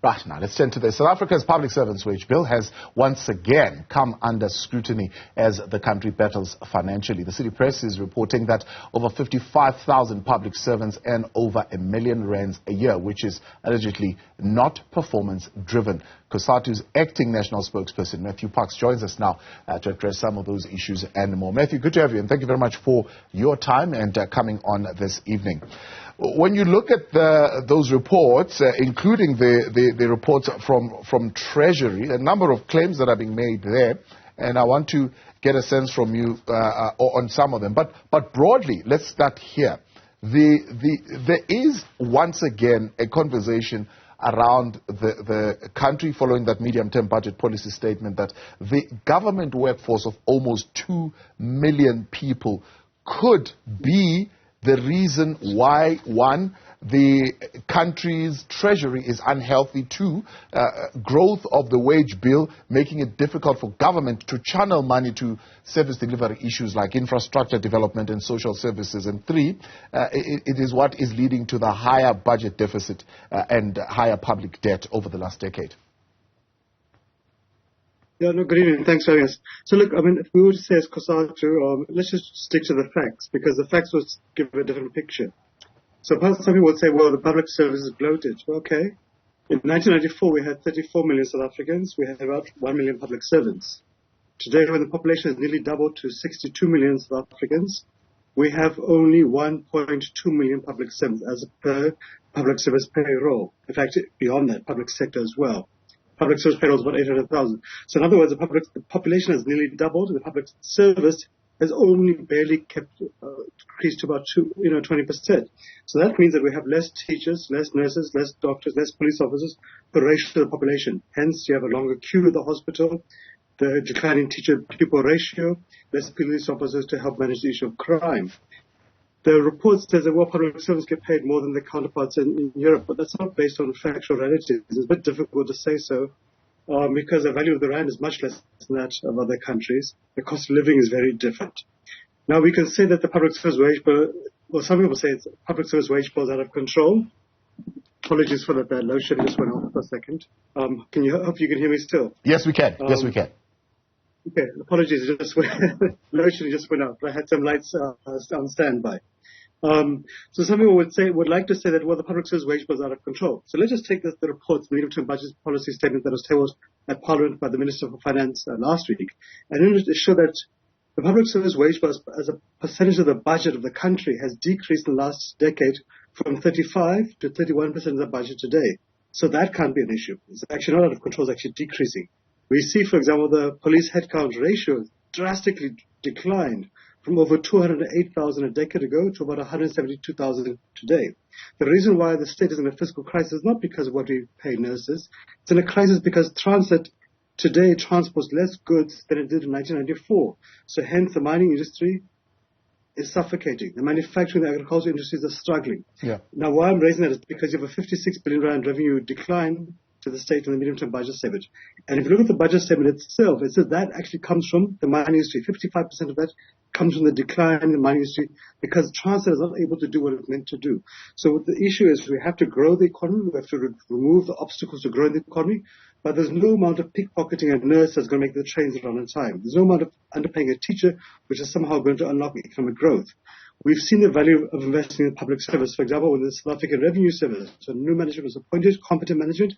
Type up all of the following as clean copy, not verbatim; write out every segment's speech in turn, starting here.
Right, now let's turn to this. South Africa's public servants' wage bill has once again come under scrutiny as the country battles financially. The City Press is reporting that over 55,000 public servants earn over R1 million a year, which is allegedly not performance-driven. COSATU's acting national spokesperson, Matthew Parks, joins us now to address some of those issues and more. Matthew, good to have you, and thank you very much for your time and coming on this evening. When you look at those reports, including the reports from Treasury, a number of claims that are being made there, and I want to get a sense from you on some of them. But broadly, let's start here. There is once again a conversation around the country following that medium-term budget policy statement that the government workforce of almost 2 million people could be the reason why, one, the country's treasury is unhealthy, two, growth of the wage bill, making it difficult for government to channel money to service delivery issues like infrastructure development and social services, and three, it is what is leading to the higher budget deficit and higher public debt over the last decade. Yeah, no, good evening. Thanks for having us. So look, I mean, if we were to say as COSATU, let's just stick to the facts, because the facts will give a different picture. So some people would say, well, the public service is bloated. Well, okay. In 1994, we had 34 million South Africans. We had about 1 million public servants. Today, when the population has nearly doubled to 62 million South Africans, we have only 1.2 million public servants as per public service payroll. In fact, beyond that, public sector as well. Public service payroll is about 800,000. So in other words, the population has nearly doubled. The public service has only barely increased to about 20%. So that means that we have less teachers, less nurses, less doctors, less police officers per ratio to the population. Hence, you have a longer queue at the hospital, the declining teacher-pupil ratio, less police officers to help manage the issue of crime. The report says that, well, public servants get paid more than their counterparts in Europe, but that's not based on factual realities. It's a bit difficult to say so because the value of the rand is much less than that of other countries. The cost of living is very different. Now, we can say that the public service wage bill, well, some people say it's public service wage bill is out of control. Apologies for that. Load shedding just went off for a second. Hope you can hear me still? Yes, we can. Yes, we can. Okay, apologies. Load shedding just went off. I had some lights on standby. So some people would like to say that, well, the public service wage bill is out of control. So let's just take the report's medium-term budget policy statement that was tabled at Parliament by the Minister for Finance last week, and it showed that the public service wage bill as a percentage of the budget of the country has decreased in the last decade from 35 to 31% of the budget today. So that can't be an issue. It's actually not out of control, it's actually decreasing. We see, for example, the police headcount ratio drastically declined from over 208,000 a decade ago to about 172,000 today. The reason why the state is in a fiscal crisis is not because of what we pay nurses. It's in a crisis because transit today transports less goods than it did in 1994. So hence the mining industry is suffocating. The manufacturing and the agricultural industries are struggling. Yeah. Now, why I'm raising that is because you have a 56 billion rand revenue decline to the state in the medium-term budget statement. And if you look at the budget statement itself, it says that actually comes from the mining industry. 55% of that comes from the decline in the mining industry because transit is not able to do what it's meant to do. So the issue is we have to grow the economy. We have to remove the obstacles to growing the economy. But there's no amount of pickpocketing a nurse that's going to make the trains run on time. There's no amount of underpaying a teacher which is somehow going to unlock economic growth. We've seen the value of investing in public service. For example, when the South African Revenue Service, so new management was appointed, competent management,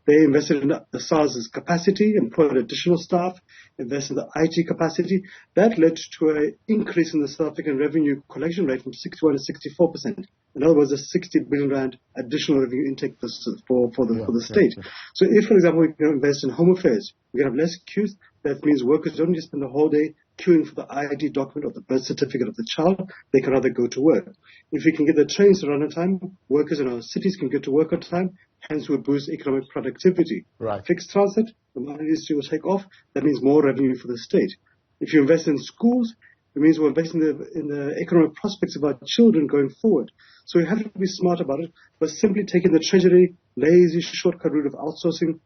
they invested in the SARS's capacity, employed additional staff, invested in the IT capacity. That led to an increase in the South African revenue collection rate from 61% to 64%. In other words, a 60 billion rand additional revenue intake for the state. So if, for example, we can invest in home affairs, we can have less queues. That means workers don't just spend the whole day queuing for the ID document or the birth certificate of the child. They can rather go to work. If we can get the trains to run on time, workers in our cities can get to work on time. Hence, will boost economic productivity. Right. Fixed transit, the mining industry will take off. That means more revenue for the state. If you invest in schools, it means we're investing in the economic prospects of our children going forward. So we have to be smart about it. But simply taking the treasury lazy shortcut route of outsourcing,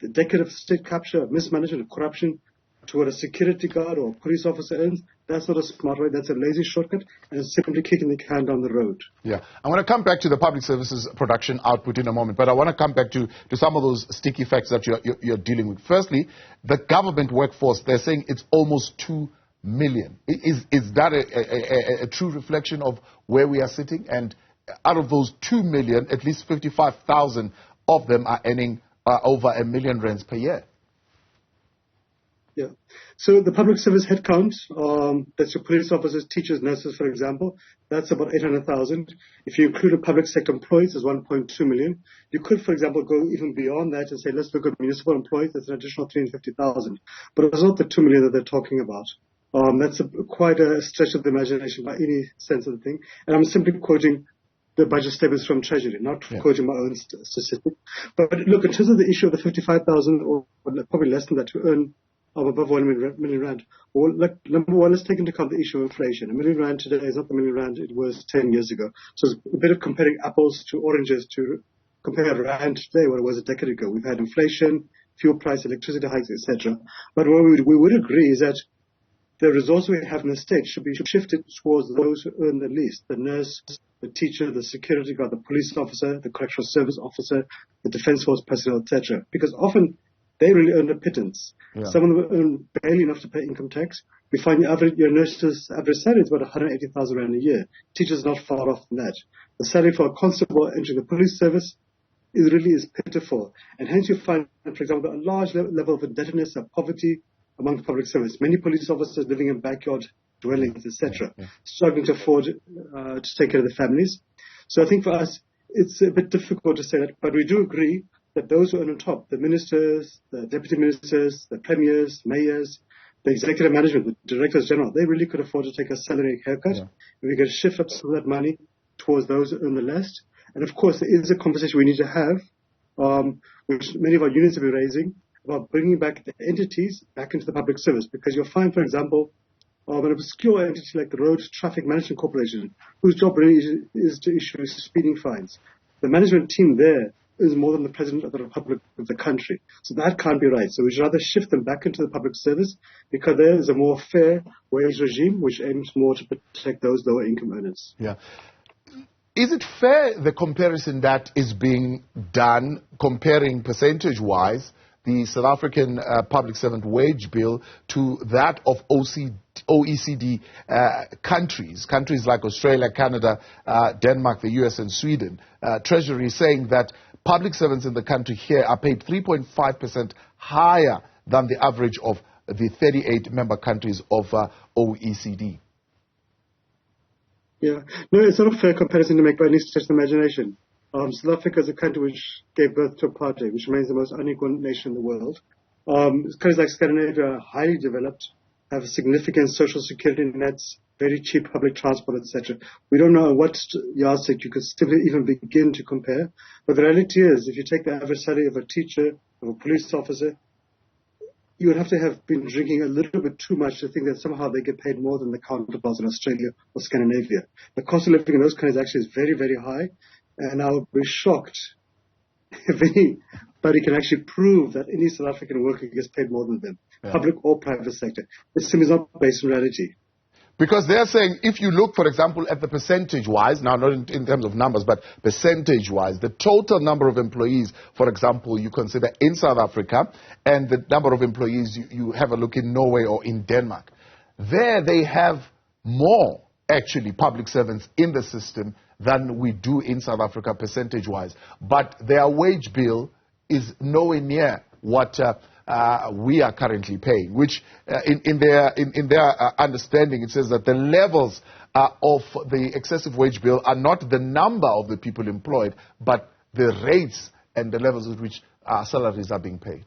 the decade of state capture, of mismanagement, of corruption, to what a security guard or police officer earns, that's not a smart way. That's a lazy shortcut, and it's simply kicking the can down the road. Yeah. I want to come back to the public services production output in a moment, but I want to come back to some of those sticky facts that you're dealing with. Firstly, the government workforce, they're saying it's almost 2 million. Is that a true reflection of where we are sitting? And out of those 2 million, at least 55,000 of them are earning over R1 million per year. Yeah. So the public service headcount, that's your police officers, teachers, nurses, for example, that's about 800,000. If you include the public sector employees, it's 1.2 million. You could, for example, go even beyond that and say, let's look at municipal employees, that's an additional 350,000. But it's not the 2 million that they're talking about. That's quite a stretch of the imagination by any sense of the thing. And I'm simply quoting the budget statements from Treasury, not quoting my own statistic. But look, in terms of the issue of the 55,000 or probably less than that to earn above 1 million rand. Well, number one, let's take into account the issue of inflation. R1 million today is not the R1 million it was 10 years ago. So it's a bit of comparing apples to oranges to compare rand today what it was a decade ago. We've had inflation, fuel price, electricity hikes, etc. But what we would agree is that the resource we have in the state should be shifted towards those who earn the least: the nurse, the teacher, the security guard, the police officer, the correctional service officer, the defense force personnel, etc. Because often they really earn a pittance. Yeah. Some of them earn barely enough to pay income tax. We find your nurse's average salary is about 180,000 rand a year. Teachers not far off from that. The salary for a constable entering the police service is pitiful. And hence you find, for example, a large level of indebtedness and poverty among the public service. Many police officers living in backyard dwellings, etc., struggling to afford to take care of their families. So I think for us, it's a bit difficult to say that, but we do agree that those who are on top, the ministers, the deputy ministers, the premiers, mayors, the executive management, the directors general, they really could afford to take a salary haircut. Yeah. And we could shift up some of that money towards those who earn the least. And of course, there is a conversation we need to have, which many of our unions have been raising, about bringing back the entities back into the public service. Because you'll find, for example, an obscure entity like the Road Traffic Management Corporation, whose job really is to issue speeding fines. The management team there is more than the President of the Republic of the country. So that can't be right. So we should rather shift them back into the public service because there is a more fair wage regime which aims more to protect those lower income earners. Yeah. Is it fair, the comparison that is being done, comparing percentage-wise the South African public servant wage bill to that of OECD countries like Australia, Canada, Denmark, the US, and Sweden? Treasury is saying that public servants in the country here are paid 3.5% higher than the average of the 38 member countries of OECD. Yeah, no, it's not a fair comparison to make by any stretch of the imagination. South Africa is a country which gave birth to apartheid, which remains the most unequal nation in the world. Countries like Scandinavia are highly developed, have significant social security nets, very cheap public transport, etc. We don't know what yardstick you could simply even begin to compare. But the reality is, if you take the average salary of a teacher, of a police officer, you would have to have been drinking a little bit too much to think that somehow they get paid more than the counterparts in Australia or Scandinavia. The cost of living in those countries actually is very, very high. And I would be shocked if anybody can actually prove that any South African worker gets paid more than them, public or private sector. This simply is not based on reality. Because they're saying, if you look, for example, at the percentage-wise, now not in terms of numbers, but percentage-wise, the total number of employees, for example, you consider in South Africa, and the number of employees you have a look in Norway or in Denmark, there they have more, actually, public servants in the system than we do in South Africa percentage-wise. But their wage bill is nowhere near what we are currently paying, which in their understanding, it says that the levels of the excessive wage bill are not the number of the people employed, but the rates and the levels at which salaries are being paid.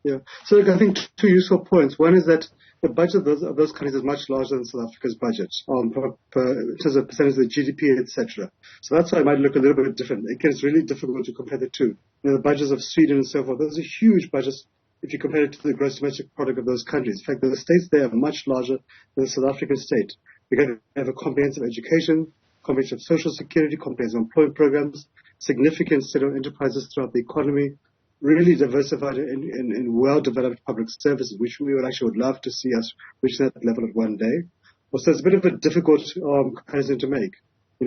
Yeah. So look, I think two useful points. One is that the budget of those countries is much larger than South Africa's budget in terms of percentage of the GDP, etc. So that's why it might look a little bit different. Again, it's really difficult to compare the two. You know, the budgets of Sweden and so forth, those are huge budgets if you compare it to the gross domestic product of those countries. In fact, the states there are much larger than the South African state. We have a comprehensive education, comprehensive social security, comprehensive employment programs, significant state-owned enterprises throughout the economy, really diversified and well-developed public services, which we would love to see us reach that level at one day. So it's a bit of a difficult comparison to make.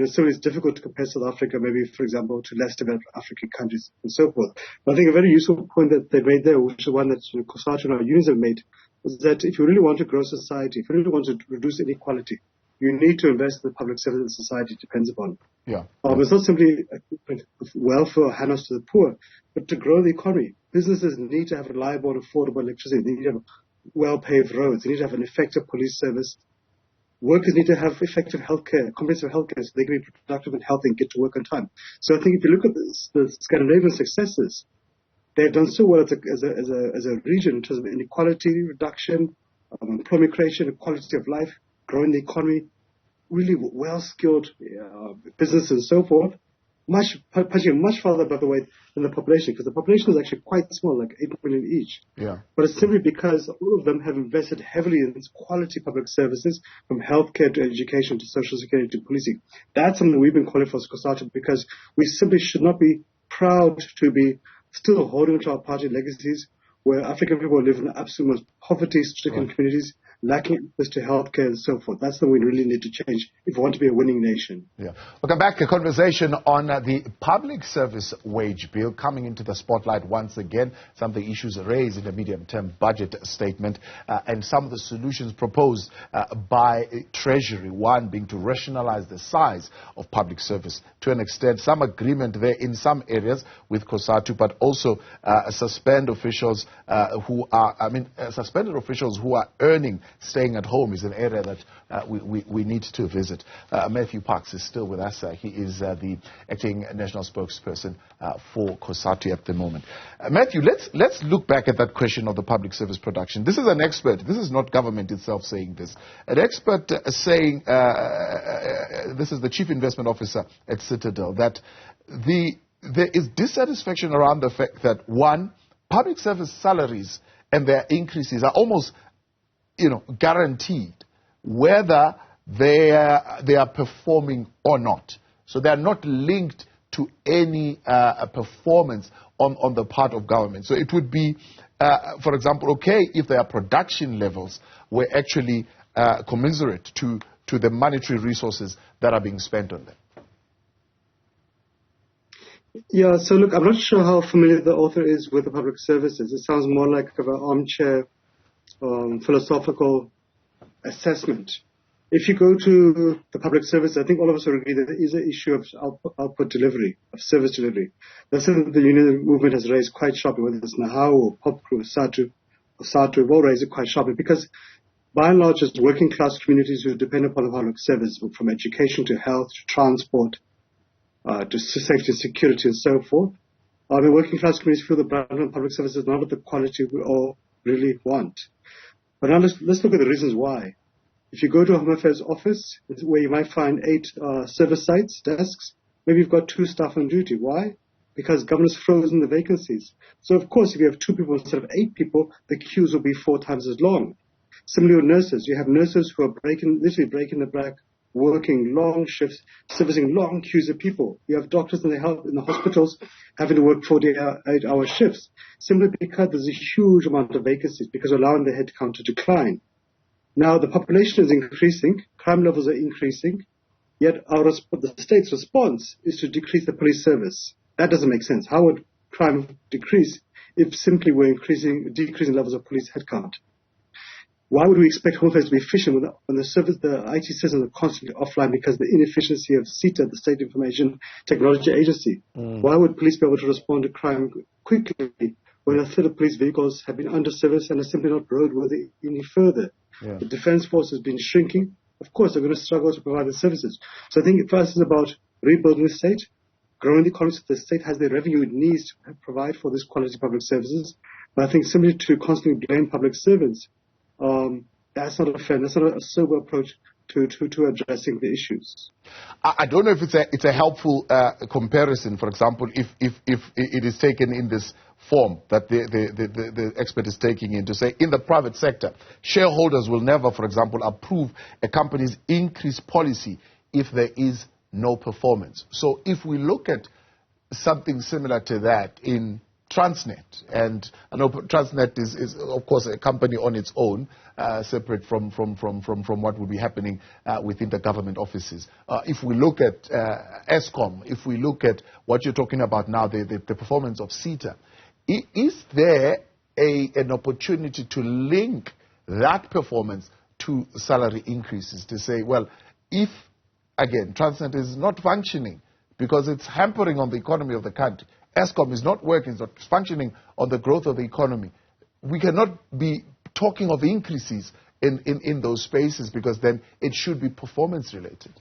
So it's difficult to compare South Africa, maybe, for example, to less developed African countries and so forth. But I think a very useful point that they made there, which is one that COSATU and our unions have made, is that if you really want to grow society, if you really want to reduce inequality, you need to invest in the public service that society depends upon. Yeah. It's not simply welfare or handouts to the poor, but to grow the economy. Businesses need to have reliable and affordable electricity. They need to have well-paved roads. They need to have an effective police service. Workers need to have effective healthcare, comprehensive healthcare, so they can be productive and healthy and get to work on time. So I think if you look at the Scandinavian successes, they've done so well as a region in terms of inequality reduction, employment creation, quality of life, growing the economy, really well-skilled business and so forth, punching much farther above the weight than the population, because the population is actually quite small, like 8 million each. Yeah. But it's simply because all of them have invested heavily in these quality public services, from healthcare to education to social security to policing. That's something we've been calling for as COSATU, because we simply should not be proud to be still holding to our party legacies, where African people live in the absolute most poverty-stricken communities, lacking access to healthcare and so forth. That's something we really need to change if we want to be a winning nation. Yeah. Welcome back. A conversation on the public service wage bill coming into the spotlight once again. Some of the issues raised in the medium-term budget statement and some of the solutions proposed by Treasury. One being to rationalize the size of public service to an extent. Some agreement there in some areas with COSATU, but also suspended officials who are earning staying at home is an area that we need to visit. Matthew Parks is still with us. He is the acting national spokesperson for COSATU at the moment. Matthew, let's look back at that question of the public service production. This is an expert. This is not government itself saying this. An expert saying, this is the chief investment officer at Citadel, that there is dissatisfaction around the fact that, one, public service salaries and their increases are almost guaranteed, whether they are performing or not. So they are not linked to any performance on the part of government. So it would be, for example, okay if their production levels were actually commensurate to the monetary resources that are being spent on them. Yeah, so look, I'm not sure how familiar the author is with the public services. It sounds more like an armchair philosophical assessment. If you go to the public service, I think all of us will agree that there is an issue of output delivery, of service delivery. That's something the union movement has raised quite sharply, whether it's NAHAO or POPCRU or SATU, have all raised it quite sharply, because by and large, it's working class communities who depend upon the public service, from education to health to transport to safety and security and so forth. The working class communities feel the burden of public services is not of the quality we all really want. But now let's look at the reasons why. If you go to a Home Affairs office, where you might find 8 service sites, desks, maybe you've got 2 staff on duty. Why? Because government's frozen the vacancies. So of course, if you have 2 people instead of 8 people, the queues will be 4 times as long. Similarly with nurses, you have nurses who are literally breaking the back, working long shifts, servicing long queues of people. You have doctors in the hospitals having to work 48-hour shifts, simply because there's a huge amount of vacancies, because we're allowing the headcount to decline. Now, the population is increasing, crime levels are increasing, yet the state's response is to decrease the police service. That doesn't make sense. How would crime decrease if simply we're decreasing levels of police headcount? Why would we expect Home Affairs to be efficient when the IT systems are constantly offline because of the inefficiency of CITA, the State Information Technology Agency? Why would police be able to respond to crime quickly when a third of police vehicles have been under service and are simply not roadworthy any further? Yeah. The defense force has been shrinking. Of course, they're going to struggle to provide the services. So I think first is about rebuilding the state, growing the economy so the state has the revenue it needs to provide for this quality public services. But I think simply to constantly blame public servants, that's not a sober approach to addressing the issues. I don't know if it's a helpful comparison. For example, if it is taken in this form that the expert is taking in, to say in the private sector, shareholders will never, for example, approve a company's increase policy if there is no performance. So if we look at something similar to that in Transnet. And I know Transnet is of course, a company on its own, separate from what would be happening within the government offices. If we look at Eskom, if we look at what you're talking about now, the performance of CETA, is there an opportunity to link that performance to salary increases, to say, well, if, again, Transnet is not functioning because it's hampering on the economy of the country, Eskom is not working, it's not functioning on the growth of the economy, we cannot be talking of increases in those spaces, because then it should be performance related.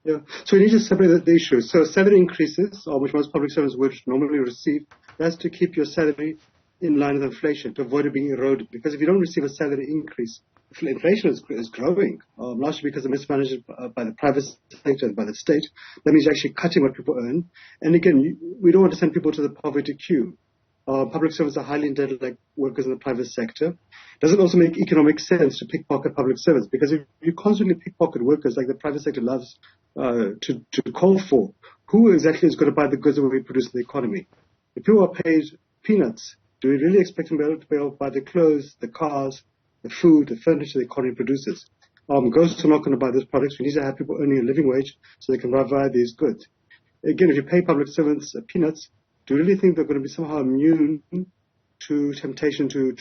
Yeah, so we need to separate the issues. So salary increases, which most public servants would normally receive, that's to keep your salary in line with inflation, to avoid it being eroded. Because if you don't receive a salary increase, inflation is growing, largely because of mismanagement by the private sector and by the state. That means you're actually cutting what people earn. And again, we don't want to send people to the poverty queue. Public servants are highly indebted like workers in the private sector. Does it also make economic sense to pickpocket public servants? Because if you constantly pickpocket workers like the private sector loves to call for, who exactly is going to buy the goods that we produce in the economy? If people are paid peanuts, do we really expect them to be able to buy the clothes, the cars, the food, the furniture the economy produces? Ghosts are not going to buy those products. We need to have people earning a living wage so they can provide these goods. Again, if you pay public servants peanuts, do you really think they're going to be somehow immune to temptation to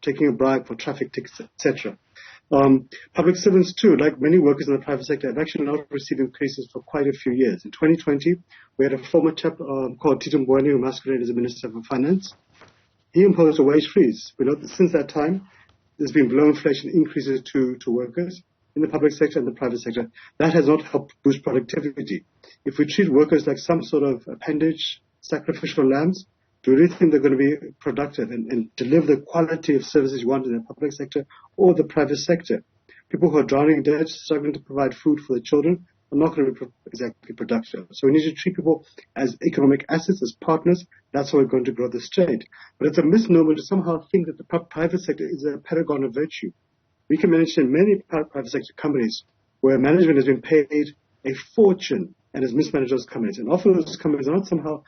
taking a bribe for traffic tickets, etc.? Public servants too, like many workers in the private sector, have actually not received increases for quite a few years. In 2020, we had a former chap called Tito Mboweni, who masqueraded as a Minister for Finance. He imposed a wage freeze. We know that since that time, there's been below inflation increases to workers in the public sector and the private sector. That has not helped boost productivity. If we treat workers like some sort of appendage, sacrificial lambs, do you really think they're going to be productive and deliver the quality of services you want in the public sector or the private sector? People who are drowning in debt, struggling to provide food for their children, are not going to be exactly productive. So we need to treat people as economic assets, as partners. That's how we're going to grow the state. But it's a misnomer to somehow think that the private sector is a paragon of virtue. We can manage in many private sector companies where management has been paid a fortune and has mismanaged those companies. And often those companies are not somehow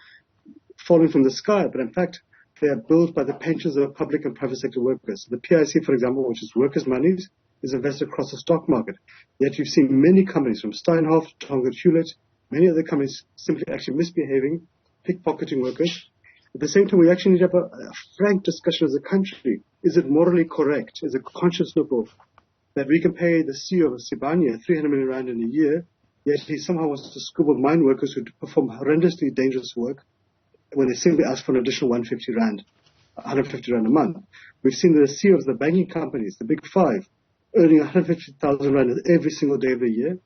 falling from the sky, but in fact, they are built by the pensions of public and private sector workers. The PIC, for example, which is workers' monies, is invested across the stock market. Yet you've seen many companies, from Steinhoff to Tonga Hewlett, many other companies simply actually misbehaving, pickpocketing workers. At the same time, we actually need to have a frank discussion as a country. Is it morally correct, as a conscious look, that we can pay the CEO of Sibanye 300 million rand in a year, yet he somehow wants to scuba mine workers who perform horrendously dangerous work when they simply ask for an additional 150 rand a month? We've seen the CEO of the banking companies, the big five, earning 150,000 rand every single day of the year.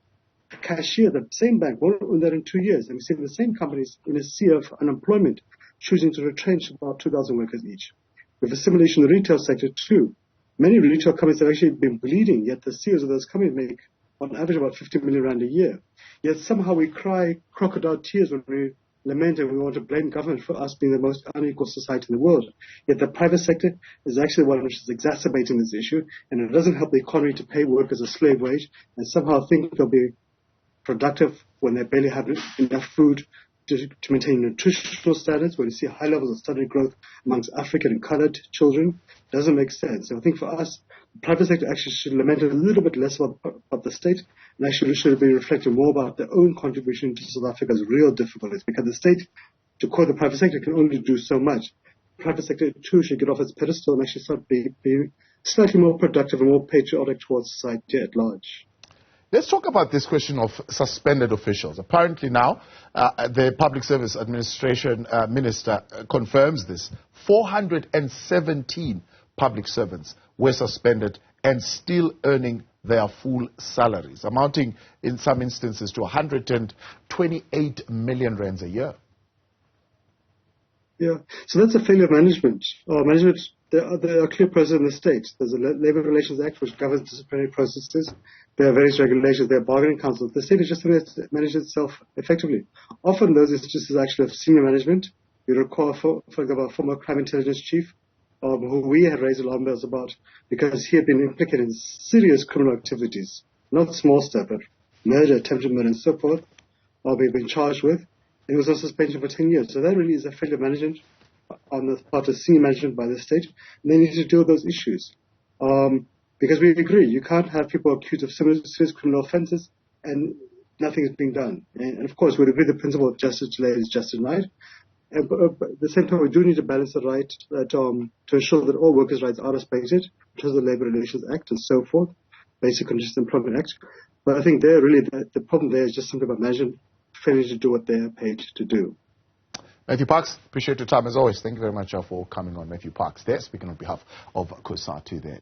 The cashier, the same bank, won't earn that in 2 years. And we've seen the same companies in a sea of unemployment choosing to retrench about 2,000 workers each. We have a simulation in the retail sector too. Many retail companies have actually been bleeding, yet the CEOs of those companies make on average about 50 million rand a year. Yet somehow we cry crocodile tears when we lament and we want to blame government for us being the most unequal society in the world. Yet the private sector is actually the one which is exacerbating this issue, and it doesn't help the economy to pay workers a slave wage and somehow think they'll be productive when they barely have enough food to maintain nutritional standards, when you see high levels of study growth amongst African and colored children. It doesn't make sense. So I think for us, the private sector actually should lament a little bit less about the state, and actually should be reflecting more about their own contribution to South Africa's real difficulties, because the state, to quote the private sector, can only do so much. The private sector too should get off its pedestal and actually start being slightly more productive and more patriotic towards society at large. Let's talk about this question of suspended officials. Apparently now, the Public Service Administration Minister confirms this. 417 public servants were suspended and still earning their full salaries, amounting in some instances to 128 million rands a year. Yeah, so that's a failure of management. There are clear processes in the state. There's a Labour Relations Act which governs disciplinary processes. There are various regulations. There are bargaining councils. The state is just going to manage itself effectively. Often those instances actually of senior management. You recall, for example, a former crime intelligence chief who we had raised alarm bells about because he had been implicated in serious criminal activities, not small stuff, but murder, attempted murder, and so forth, he'd been charged with. He was on suspension for 10 years. So that really is a failure of management on the part of senior management by the state. And they need to deal with those issues. Because we agree, you can't have people accused of serious criminal offences and nothing is being done. And of course, we'd agree the principle of justice delayed is justice denied. But at the same time, we do need to balance the right to ensure that all workers' rights are respected, which is the Labour Relations Act and so forth, Basic Conditions Employment Act. But I think there really the problem there is just simply about management failing to do what they are paid to do. Matthew Parks, appreciate your time as always. Thank you very much for coming on. Matthew Parks there, speaking on behalf of COSATU there.